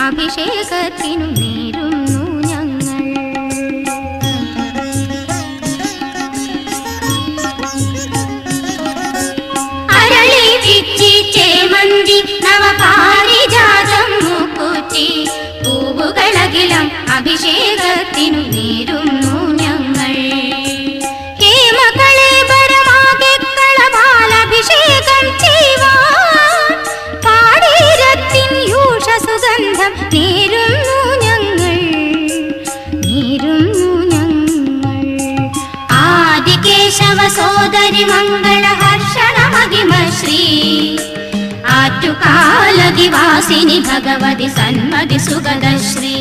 അഭിഷേകത്തിനു നേരുന്നു ഞങ്ങൾ. അരളി പിച്ചി ചേമന്തി നവപാരിജാതം മൂക്കുറ്റി പൂവുകളകിലം അഭിഷേകത്തിനു നേരുന്നു ഞങ്ങൾ. ഹേമകളേബരമാകെ കളഭാലഭിഷേകം ചെയ്യുവാൻ പാടീരത്തിൻ യൂഷസുഗന്ധം നേരുന്നു ഞങ്ങൾ, നേരുന്നു ഞങ്ങൾ. ആദികേശവ സോദരി മംഗളഹർഷണ മഹിമശ്രീ ആറ്റുകാലദിവാസിനി ഭഗവതി സന്മതി സുഗതശ്രീ.